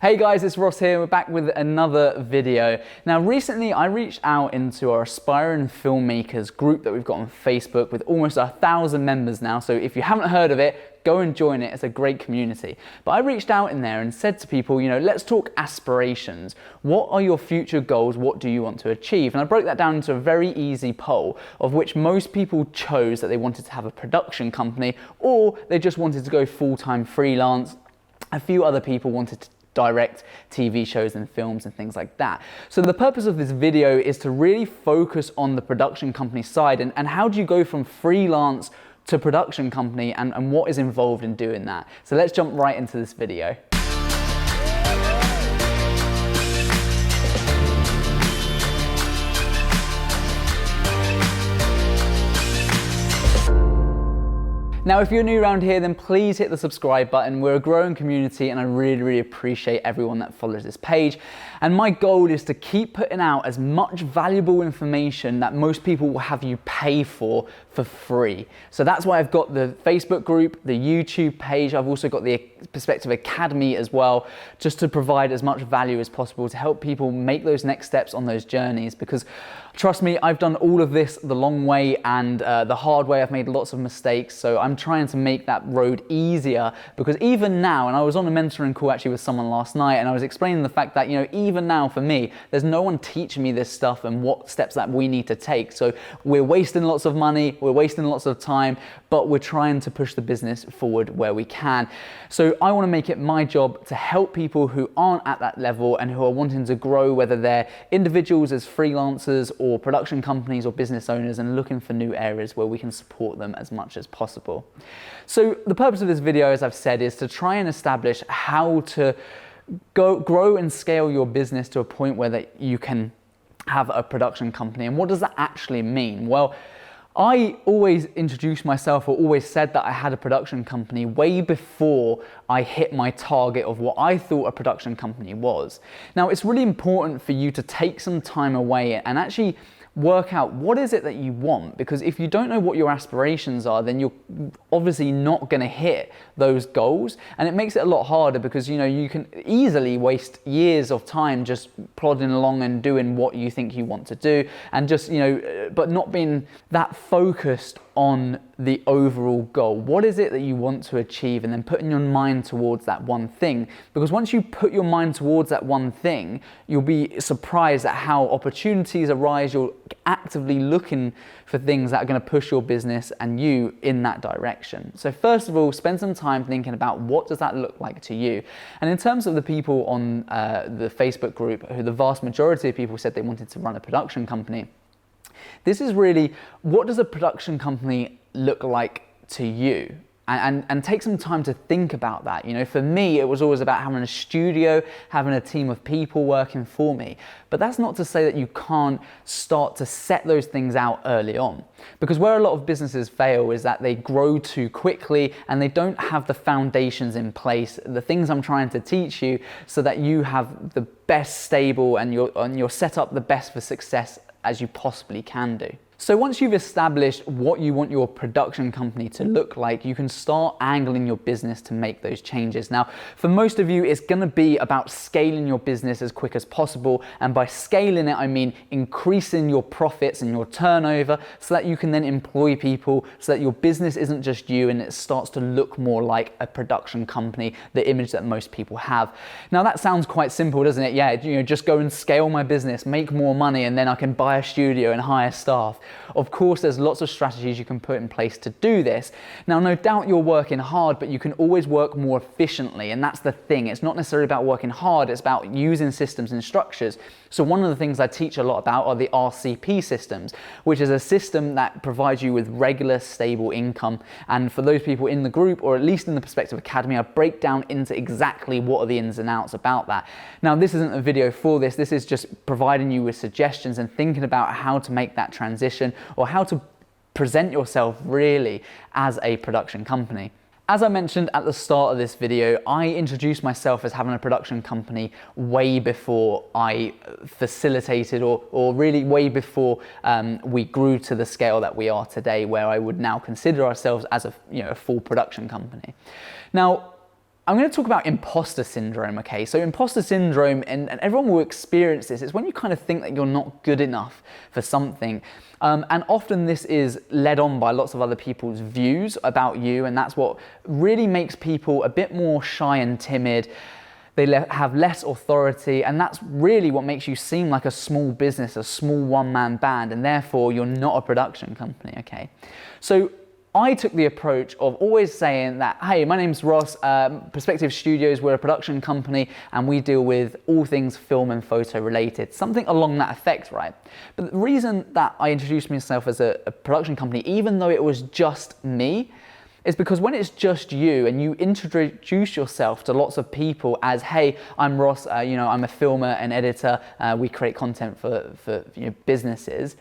Hey guys, it's Ross here. We're back with another video. Now recently I reached out into our aspiring filmmakers group that we've got on Facebook with almost 1,000 members now. So if you haven't heard of it, go and join it. It's a great community. But I reached out in there and said to people, let's talk aspirations. What are your future goals? What do you want to achieve? And I broke that down into a very easy poll of which most people chose that they wanted to have a production company or they just wanted to go full-time freelance. A few other people wanted to direct TV shows and films and things like that. So the purpose of this video is to really focus on the production company side and how do you go from freelance to production company and what is involved in doing that. So let's jump right into this video. Now, if you're new around here, then please hit the subscribe button. We're a growing community and I really appreciate everyone that follows this page. And my goal is to keep putting out as much valuable information that most people will have you pay for free. So that's why I've got the Facebook group, the YouTube page. I've also got the Perspective Academy as well, just to provide as much value as possible to help people make those next steps on those journeys. Because trust me, I've done all of this the long way and the hard way. I've made lots of mistakes. So I'm trying to make that road easier because even now, and I was on a mentoring call actually with someone last night and I was explaining the fact that, even now for me, there's no one teaching me this stuff and what steps that we need to take. So we're wasting lots of money, we're wasting lots of time, but we're trying to push the business forward where we can. So I want to make it my job to help people who aren't at that level and who are wanting to grow, whether they're individuals as freelancers or production companies or business owners and looking for new areas where we can support them as much as possible. So the purpose of this video, as I've said, is to try and establish how to grow and scale your business to a point where that you can have a production company. And what does that actually mean? Well, I always introduced myself or always said that I had a production company way before I hit my target of what I thought a production company was. Now, it's really important for you to take some time away and actually work out what is it that you want, because if you don't know what your aspirations are, then you're obviously not going to hit those goals, and it makes it a lot harder because you can easily waste years of time just plodding along and doing what you think you want to do and just but not being that focused on the overall goal. What is it that you want to achieve, and then putting your mind towards that one thing, because once you put your mind towards that one thing, you'll be surprised at how opportunities arise. You're actively looking for things that are going to push your business and you in that direction. So first of all, spend some time thinking about what does that look like to you. And in terms of the people on the Facebook group, who the vast majority of people said they wanted to run a production company, this is really, what does a production company look like to you? And take some time to think about that. For me, it was always about having a studio, having a team of people working for me. But that's not to say that you can't start to set those things out early on. Because where a lot of businesses fail is that they grow too quickly and they don't have the foundations in place, the things I'm trying to teach you, so that you have the best stable and you're set up the best for success as you possibly can do. So once you've established what you want your production company to look like, you can start angling your business to make those changes. Now, for most of you, it's going to be about scaling your business as quick as possible. And by scaling it, I mean increasing your profits and your turnover so that you can then employ people, so that your business isn't just you and it starts to look more like a production company, the image that most people have. Now, that sounds quite simple, doesn't it? Yeah, just go and scale my business, make more money, and then I can buy a studio and hire staff. Of course, there's lots of strategies you can put in place to do this. Now, no doubt you're working hard, but you can always work more efficiently, and that's the thing. It's not necessarily about working hard, it's about using systems and structures. So one of the things I teach a lot about are the RCP systems, which is a system that provides you with regular, stable income. And for those people in the group, or at least in the Perspective Academy, I break down into exactly what are the ins and outs about that. Now, this isn't a video for this. This is just providing you with suggestions and thinking about how to make that transition or how to present yourself really as a production company. As I mentioned at the start of this video, I introduced myself as having a production company way before I facilitated or really way before we grew to the scale that we are today, where I would now consider ourselves as a full production company. Now, I'm going to talk about imposter syndrome, okay? So imposter syndrome, and everyone will experience this, it's when you kind of think that you're not good enough for something. And often this is led on by lots of other people's views about you, and that's what really makes people a bit more shy and timid. They have less authority, and that's really what makes you seem like a small business, a small one-man band, and therefore you're not a production company, okay? So I took the approach of always saying that, hey, my name's Ross, Perspective Studios, we're a production company and we deal with all things film and photo related, something along that effect, right? But the reason that I introduced myself as a production company, even though it was just me, is because when it's just you and you introduce yourself to lots of people as, hey, I'm Ross, I'm a filmer and editor, we create content for businesses,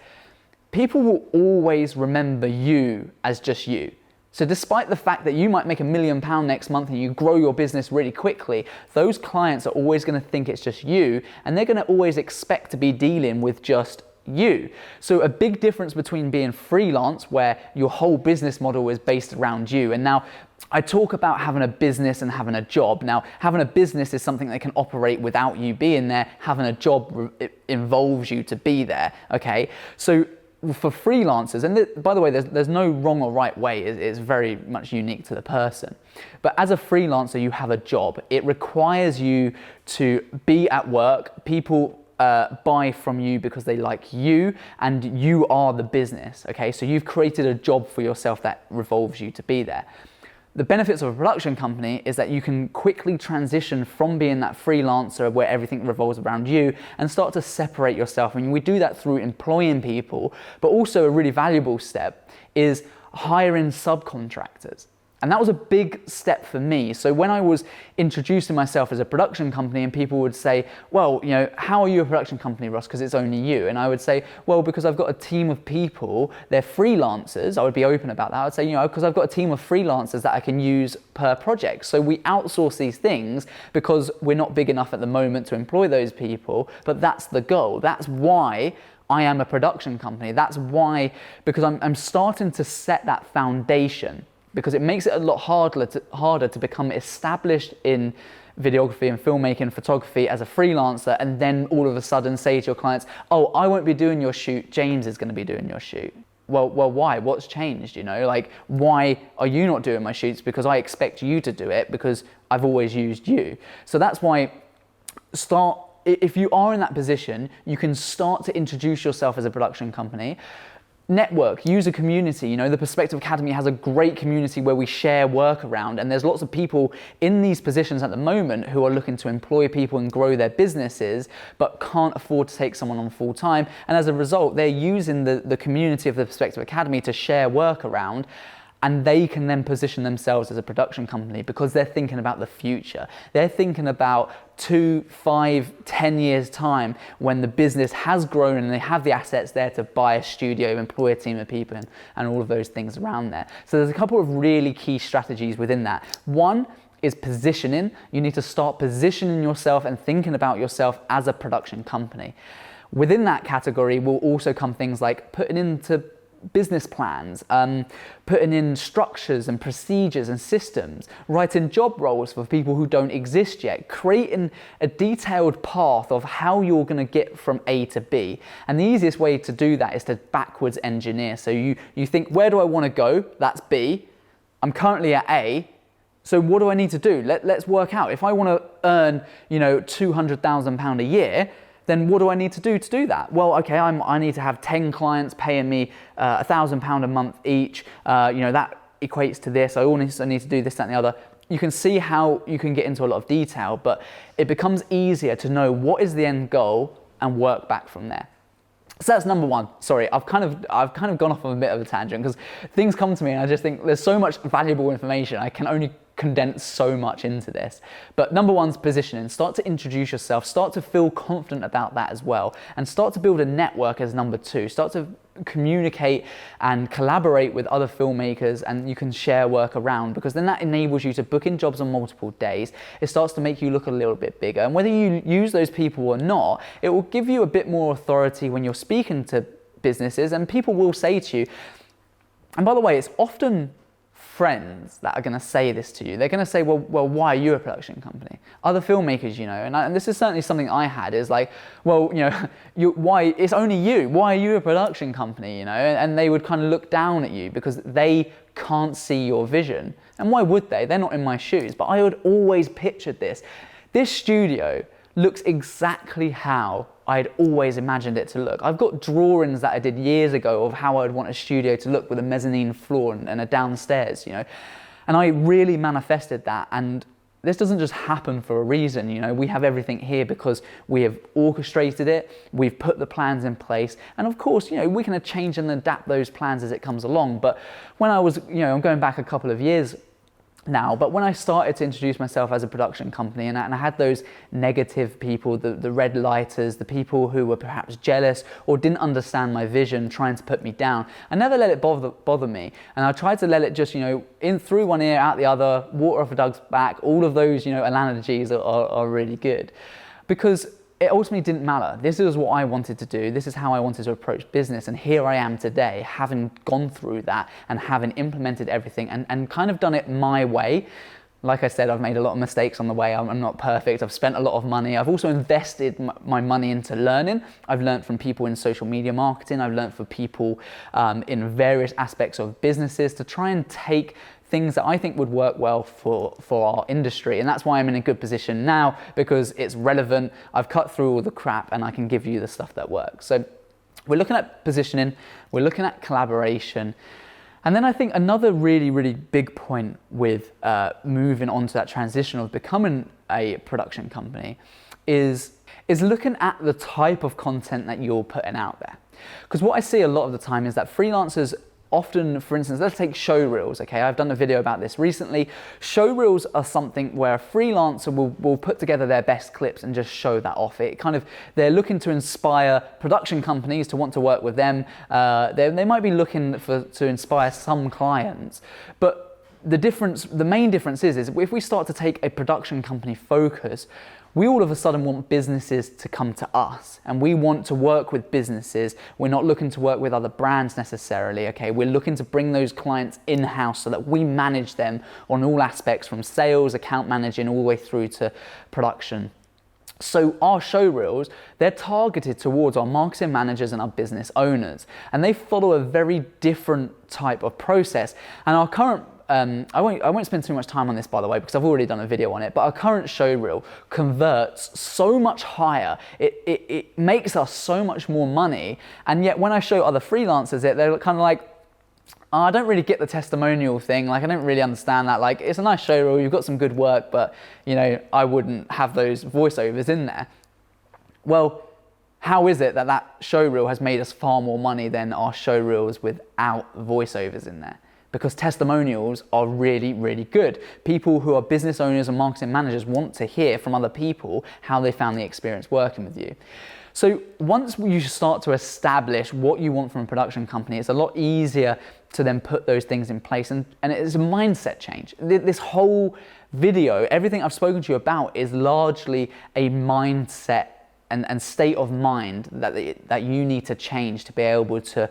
people will always remember you as just you. So despite the fact that you might make £1 million next month and you grow your business really quickly, those clients are always going to think it's just you, and they're going to always expect to be dealing with just you. So a big difference between being freelance, where your whole business model is based around you. And now I talk about having a business and having a job. Now, having a business is something that can operate without you being there. Having a job involves you to be there, okay? So for freelancers, and by the way, there's no wrong or right way, it's very much unique to the person. But as a freelancer, you have a job. It requires you to be at work. People buy from you because they like you, and you are the business, okay? So you've created a job for yourself that revolves you to be there. The benefits of a production company is that you can quickly transition from being that freelancer where everything revolves around you and start to separate yourself. And we do that through employing people, but also a really valuable step is hiring subcontractors. And that was a big step for me. So when I was introducing myself as a production company and people would say, well, how are you a production company, Ross? Because it's only you. And I would say, well, because I've got a team of people, they're freelancers. I would be open about that. I would say, because I've got a team of freelancers that I can use per project. So we outsource these things because we're not big enough at the moment to employ those people, but that's the goal. That's why I am a production company. That's why, because I'm starting to set that foundation, because it makes it a lot harder to become established in videography and filmmaking and photography as a freelancer, and then all of a sudden say to your clients, oh, I won't be doing your shoot, James is going to be doing your shoot. Well, why? What's changed, Like, why are you not doing my shoots? Because I expect you to do it because I've always used you. So that's why if you are in that position, you can start to introduce yourself as a production company. Network, use a community. The Perspective Academy has a great community where we share work around, and there's lots of people in these positions at the moment who are looking to employ people and grow their businesses, but can't afford to take someone on full time. And as a result, they're using the community of the Perspective Academy to share work around, and they can then position themselves as a production company because they're thinking about the future. They're thinking about 2, 5, 10 years time when the business has grown and they have the assets there to buy a studio, employ a team of people, and all of those things around there. So there's a couple of really key strategies within that. One is positioning. You need to start positioning yourself and thinking about yourself as a production company. Within that category will also come things like putting into business plans, putting in structures and procedures and systems, writing job roles for people who don't exist yet, creating a detailed path of how you're going to get from A to B. And the easiest way to do that is to backwards engineer. So you think, where do I want to go? That's B. I'm currently at A. So what do I need to do? Let's work out. If I want to earn, £200,000 a year, then what do I need to do that? Well, okay, I need to have 10 clients paying me £1,000 a month each. That equates to this. I also need to do this, that, and the other. You can see how you can get into a lot of detail, but it becomes easier to know what is the end goal and work back from there. So that's number one. Sorry, I've kind of gone off on a bit of a tangent because things come to me and I just think there's so much valuable information. I can only condense so much into this. But number one's positioning. Start to introduce yourself, start to feel confident about that as well, and start to build a network as number two. Start to communicate and collaborate with other filmmakers, and you can share work around, because then that enables you to book in jobs on multiple days. It starts to make you look a little bit bigger, and whether you use those people or not, it will give you a bit more authority when you're speaking to businesses, and people will say to you, and by the way, it's often friends that are going to say this to you. They're going to say, well, why are you a production company? Other filmmakers, you know, and this is certainly something I had, is like, well, you know, why, it's only you. Why are you a production company, you know? And they would kind of look down at you because they can't see your vision. And why would they? They're not in my shoes. But I would always pictured this. This studio looks exactly how I'd always imagined it to look. I've got drawings that I did years ago of how I'd want a studio to look with a mezzanine floor and a downstairs, you know. And I really manifested that. And this doesn't just happen for a reason, you know. We have everything here because we have orchestrated it, we've put the plans in place, and of course, you know, we can change and adapt those plans as it comes along. But when I was, you know, I'm going back a couple of years now, but when I started to introduce myself as a production company, and I had those negative people, the red lighters, the people who were perhaps jealous or didn't understand my vision, trying to put me down, I never let it bother me. And I tried to let it just, you know, in through one ear, out the other, water off a duck's back. All of those, you know, analogies are really good, because it ultimately didn't matter. This is what I wanted to do. This is how I wanted to approach business. And here I am today, having gone through that and having implemented everything and kind of done it my way. Like I said, I've made a lot of mistakes on the way. I'm not perfect. I've spent a lot of money. I've also invested my money into learning. I've learned from people in social media marketing. I've learned from people in various aspects of businesses to try and take things that I think would work well for our industry. And that's why I'm in a good position now, because it's relevant. I've cut through all the crap and I can give you the stuff that works. So we're looking at positioning, we're looking at collaboration. And then I think another really, really big point with moving on to that transition of becoming a production company is looking at the type of content that you're putting out there. Because what I see a lot of the time is that freelancers often, for instance, let's take show reels, okay? I've done a video about this recently. Show reels are something where a freelancer will put together their best clips and just show that off. It kind of, they're looking to inspire production companies to want to work with them. They might be looking to inspire some clients, but the main difference is if we start to take a production company focus, we all of a sudden want businesses to come to us, and we want to work with businesses. We're not looking to work with other brands necessarily, okay? We're looking to bring those clients in-house so that we manage them on all aspects, from sales, account managing, all the way through to production. So our show reels, they're targeted towards our marketing managers and our business owners, and they follow a very different type of process. And our current I won't spend too much time on this, by the way, because I've already done a video on it, but our current show reel converts so much higher. It makes us so much more money. And yet when I show other freelancers it, they're kind of like, oh, I don't really get the testimonial thing. Like, I don't really understand that. Like, it's a nice show reel, you've got some good work, but you know, I wouldn't have those voiceovers in there. Well, how is it that that show reel has made us far more money than our show reels without voiceovers in there? Because testimonials are really, really good. People who are business owners and marketing managers want to hear from other people how they found the experience working with you. So once you start to establish what you want from a production company, it's a lot easier to then put those things in place. And it's a mindset change. This whole video, everything I've spoken to you about, is largely a mindset and state of mind that you need to change to be able to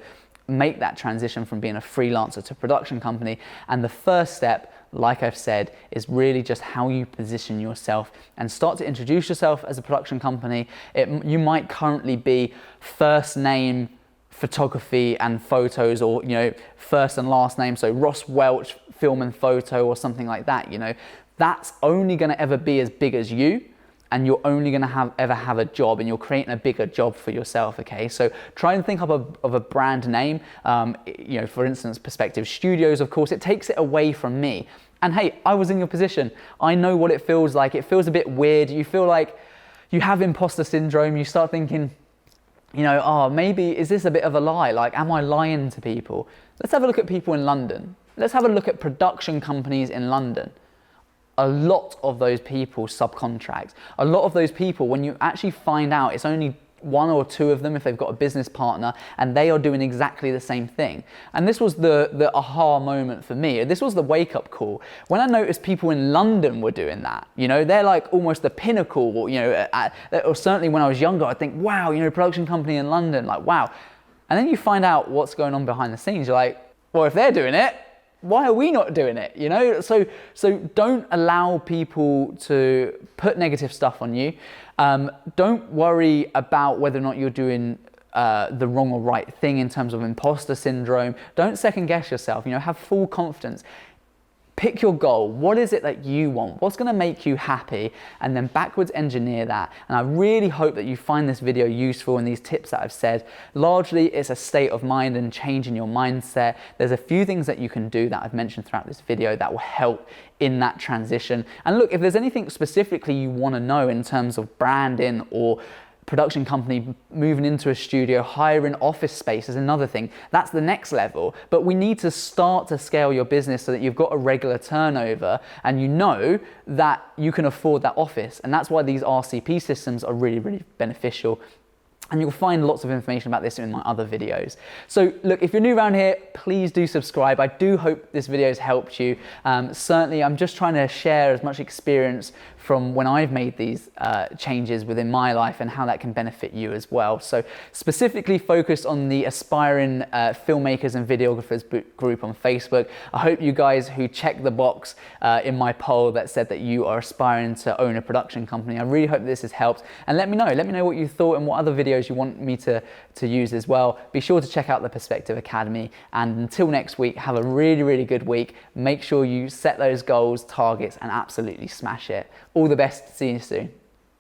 make that transition from being a freelancer to a production company. And the first step, like I've said, is really just how you position yourself and start to introduce yourself as a production company. You might currently be first name photography and photos, or you know, first and last name, so Ross Welch film and photo or something like that. You know, that's only going to ever be as big as you, and you're only going to ever have a job, and you're creating a bigger job for yourself, okay? So try and think of a brand name. You know, for instance, Perspective Studios, of course. It takes it away from me. And hey, I was in your position. I know what it feels like. It feels a bit weird. You feel like you have imposter syndrome. You start thinking, you know, oh, maybe is this a bit of a lie? Like, am I lying to people? Let's have a look at people in London. Let's have a look at production companies in London. A lot of those people subcontract. A lot of those people, when you actually find out it's only one or two of them if they've got a business partner, and they are doing exactly the same thing. And this was the aha moment for me. This was the wake-up call. When I noticed people in London were doing that, you know, they're like almost the pinnacle, or, you know, or certainly when I was younger, I'd think, wow, you know, production company in London, like, wow. And then you find out what's going on behind the scenes. You're like, well, if they're doing it, why are we not doing it? You know, so don't allow people to put negative stuff on you. Don't worry about whether or not you're doing the wrong or right thing in terms of imposter syndrome. Don't second guess yourself. You know, have full confidence. Pick your goal. What is it that you want? What's going to make you happy? And then backwards engineer that. And I really hope that you find this video useful and these tips that I've said. Largely, it's a state of mind and changing your mindset. There's a few things that you can do that I've mentioned throughout this video that will help in that transition. And look, if there's anything specifically you want to know in terms of branding or production company, moving into a studio, hiring office space is another thing. That's the next level. But we need to start to scale your business so that you've got a regular turnover and you know that you can afford that office. And that's why these RCP systems are really, really beneficial. And you'll find lots of information about this in my other videos. So look, if you're new around here, please do subscribe. I do hope this video has helped you. Certainly, I'm just trying to share as much experience from when I've made these changes within my life and how that can benefit you as well. So specifically focused on the aspiring filmmakers and videographers group on Facebook. I hope you guys who checked the box in my poll that said that you are aspiring to own a production company, I really hope this has helped. And let me know what you thought and what other videos you want me to use as well. Be sure to check out the Perspective Academy. And until next week, have a really, really good week. Make sure you set those goals, targets, and absolutely smash it. All the best. See you soon.